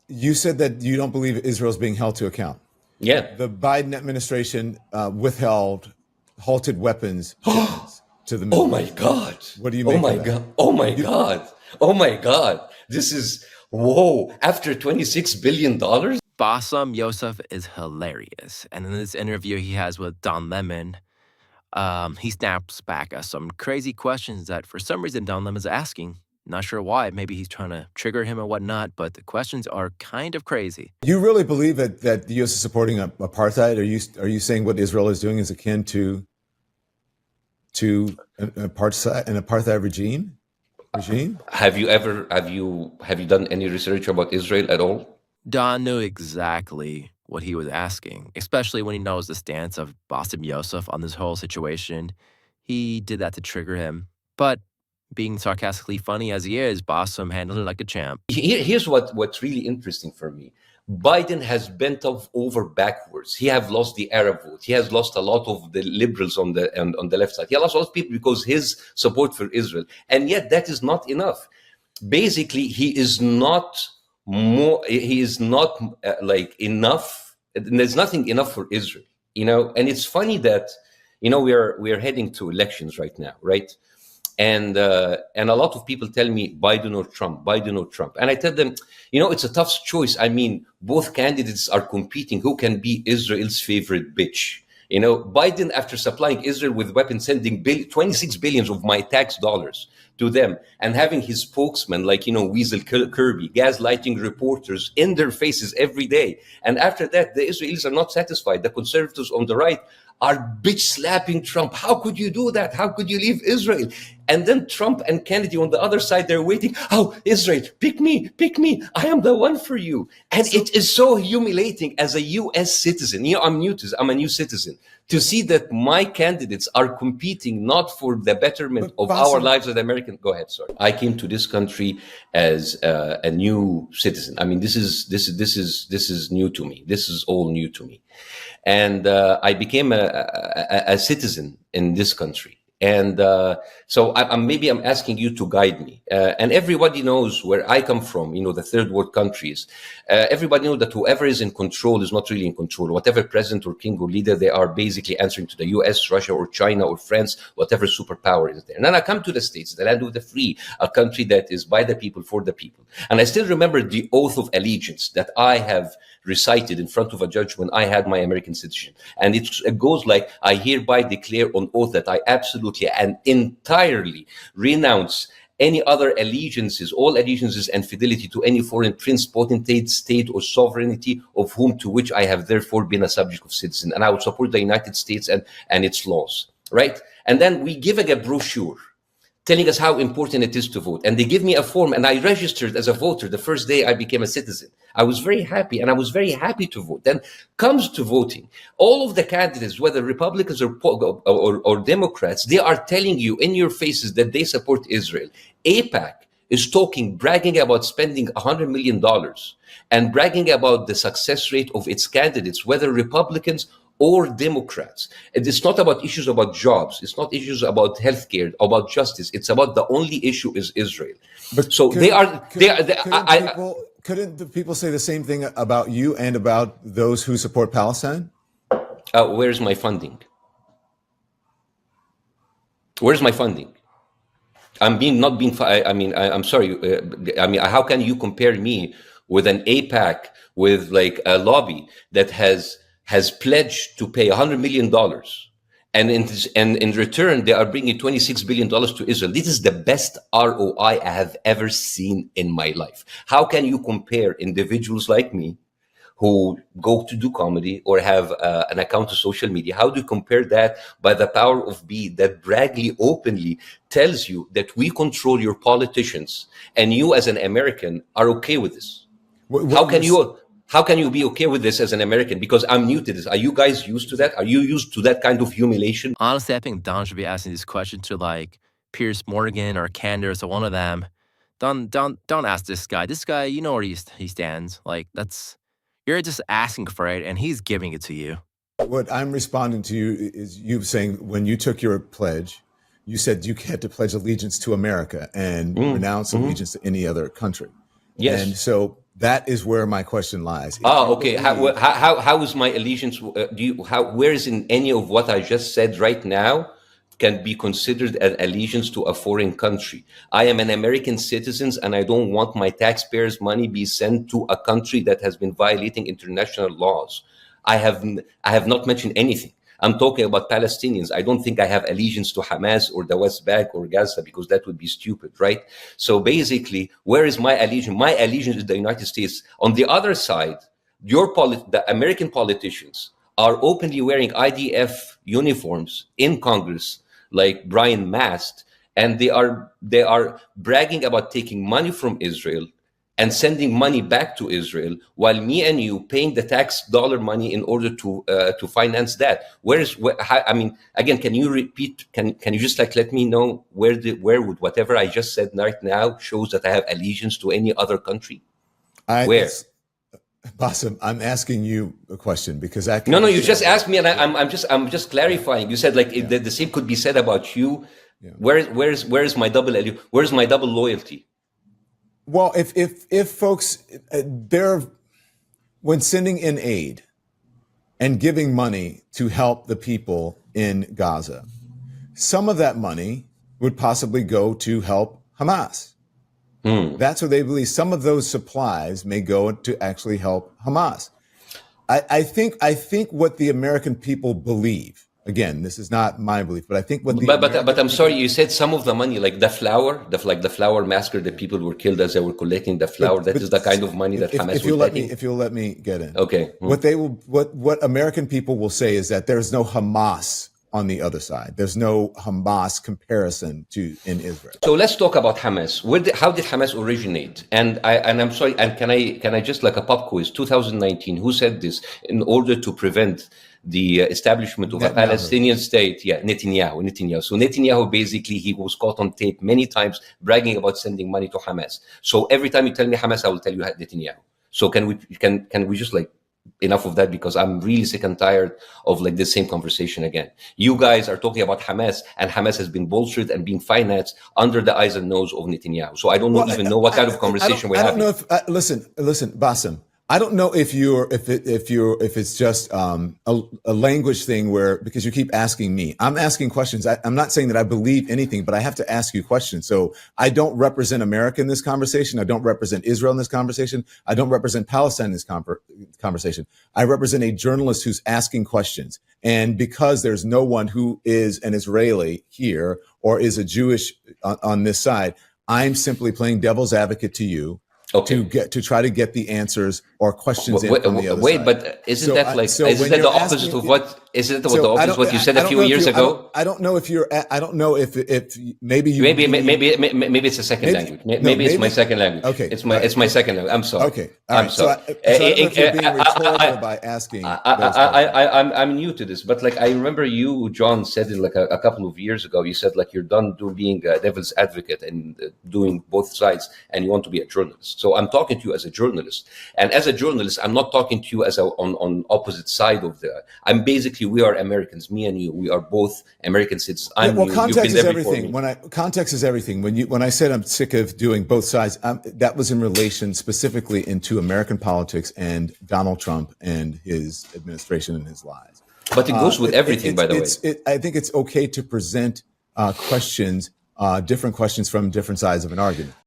You said that you don't believe Israel is being held to account. Yeah. The Biden administration halted weapons shipments to the Middle Oh my East. God. What do you Oh make of my that? God. Oh my God. Oh my God. This is, whoa, after $26 billion? Bassem Youssef is hilarious. And in this interview he has with Don Lemon, he snaps back at some crazy questions that for some reason Don Lemon's asking. Not sure why. Maybe he's trying to trigger him or whatnot, but the questions are kind of crazy. You really believe that the U.S. is supporting apartheid? Are you saying what Israel is doing is akin to an apartheid regime? Have you done any research about Israel at all? Don knew exactly what he was asking, especially when he knows the stance of Bassem Youssef on this whole situation. He did that to trigger him. But being sarcastically funny as he is, Bassem handled it like a champ. Here's what's really interesting for me. Biden has bent over backwards. He has lost the Arab vote. He has lost a lot of the liberals on the left side. He has lost a lot of people because his support for Israel. And yet that is not enough. Basically, he is not like enough. There's nothing enough for Israel, and it's funny that, we are heading to elections right now, right? And a lot of people tell me Biden or Trump, and I tell them, it's a tough choice. I mean, both candidates are competing. Who can be Israel's favorite bitch? Biden, after supplying Israel with weapons, sending 26 billions of my tax dollars to them, and having his spokesman like, Weasel Kirby, gaslighting reporters in their faces every day. And after that, the Israelis are not satisfied. The conservatives on the right are bitch slapping Trump. How could you do that? How could you leave Israel? And then Trump and Kennedy on the other side, they're waiting. Oh, Israel, pick me. I am the one for you. And it is so humiliating as a U.S. citizen. I'm a new citizen, to see that my candidates are competing not for the betterment of our lives as Americans. Go ahead, sorry. I came to this country as a new citizen. I mean, this is new to me. This is all new to me. And I became a citizen in this country. And so I'm asking you to guide me. And everybody knows where I come from, the third world countries. Everybody knows that whoever is in control is not really in control. Whatever president or king or leader, they are basically answering to the US, Russia, or China, or France, whatever superpower is there. And then I come to the States, the land of the free, a country that is by the people, for the people. And I still remember the oath of allegiance that I have recited in front of a judge when I had my American citizenship. And it goes like, I hereby declare on oath that I absolutely and entirely renounce any other allegiances, all allegiances and fidelity to any foreign prince, potentate, state, or sovereignty of whom to which I have therefore been a subject of citizen. And I would support the United States and its laws, right? And then we give a brochure telling us how important it is to vote. And they give me a form, and I registered as a voter the first day I became a citizen. I was very happy, and I was very happy to vote. Then comes to voting. All of the candidates, whether Republicans or Democrats, they are telling you in your faces that they support Israel. AIPAC is bragging about spending $100 million and bragging about the success rate of its candidates, whether Republicans or Democrats. It's not about issues about jobs. It's not issues about healthcare, about justice. It's about the only issue is Israel. But so couldn't the people say the same thing about you and about those who support Palestine? Where's my funding? Where's my funding? I'm sorry. How can you compare me with an AIPAC, with like a lobby that has pledged to pay $100 million, and in return they are bringing $26 billion to Israel? This is the best ROI I have ever seen in my life. How can you compare individuals like me who go to do comedy or have an account to social media? How do you compare that by the power of be that braggly openly tells you that we control your politicians, and you as an American are okay with this? How can you be okay with this as an American? Because I'm new to this. Are you guys used to that? Are you used to that kind of humiliation? Honestly, I think Don should be asking these questions to like Piers Morgan or Candace or one of them. Don't ask this guy. This guy, you know where he stands. Like, you're just asking for it, and he's giving it to you. What I'm responding to you is you saying when you took your pledge, you said you had to pledge allegiance to America and renounce allegiance to any other country. Yes. And so That is where my question lies. If Ah, you okay. believe- How is my allegiance? Where is in any of what I just said right now can be considered an allegiance to a foreign country? I am an American citizen, and I don't want my taxpayers' money be sent to a country that has been violating international laws. I have not mentioned anything. I'm talking about Palestinians. I don't think I have allegiance to Hamas or the West Bank or Gaza, because that would be stupid, right? So basically, where is my allegiance? My allegiance is the United States. On the other side, the American politicians are openly wearing IDF uniforms in Congress, like Brian Mast, and they are bragging about taking money from Israel and sending money back to Israel, while me and you paying the tax dollar money in order to finance that. I mean, again, can you repeat? Can you just like let me know where would whatever I just said right now shows that I have allegiance to any other country? Where? Bassem, I'm asking you a question because I No, you just asked me, and I'm just clarifying. You said like if the same could be said about you. Yeah. Where's my double where's my double loyalty? Well, if folks, when sending in aid and giving money to help the people in Gaza, some of that money would possibly go to help Hamas. That's what they believe. Some of those supplies may go to actually help Hamas. I think what the American people believe. Again, this is not my belief, but I think what but I'm sorry, you said some of the money, like the flour massacre, that people were killed as they were collecting the flour. That is the kind of money that Hamas was taking. If you'll let me get in, okay. What American people will say is that there's no Hamas on the other side. There's no Hamas comparison in Israel. So let's talk about Hamas. How did Hamas originate? And I'm sorry, and can I just like a pop quiz? 2019, who said this? In order to prevent the establishment of a Palestinian state, Netanyahu. So Netanyahu, basically, he was caught on tape many times bragging about sending money to Hamas. So every time you tell me Hamas, I will tell you Netanyahu. So can we just like enough of that, because I'm really sick and tired of like this same conversation again. You guys are talking about Hamas, and Hamas has been bolstered and being financed under the eyes and nose of Netanyahu. So I don't even know what kind of conversation we're having. I don't know if listen, Bassem. I don't know if it's just a language thing where, because you keep asking me, I'm asking questions. I'm not saying that I believe anything, but I have to ask you questions. So I don't represent America in this conversation. I don't represent Israel in this conversation. I don't represent Palestine in this conversation. I represent a journalist who's asking questions. And because there's no one who is an Israeli here or is a Jewish on this side, I'm simply playing devil's advocate to you. Okay. To try to get the answers or questions in from the other side. But isn't that the opposite of what? Isn't that the opposite of what you said a few years ago? I don't know if you're. I don't know if maybe you. Maybe it's a second language. Maybe it's my second language. Okay, it's my second language. I'm sorry. Okay, I'm sorry. So I don't know if you're being rhetorical by asking. I'm new to this, but like I remember you, John, said it like a couple of years ago. You said like you're done being a devil's advocate and doing both sides, and you want to be a journalist. So I'm talking to you as a journalist, and as a journalist, I'm not talking to you as on opposite side of the. I'm basically, we are Americans, me and you. We are both American citizens. Context is everything. Context is everything. When I said I'm sick of doing both sides, that was in relation specifically into American politics and Donald Trump and his administration and his lies. But it goes with everything, by the way. I think it's okay to present questions, different questions from different sides of an argument.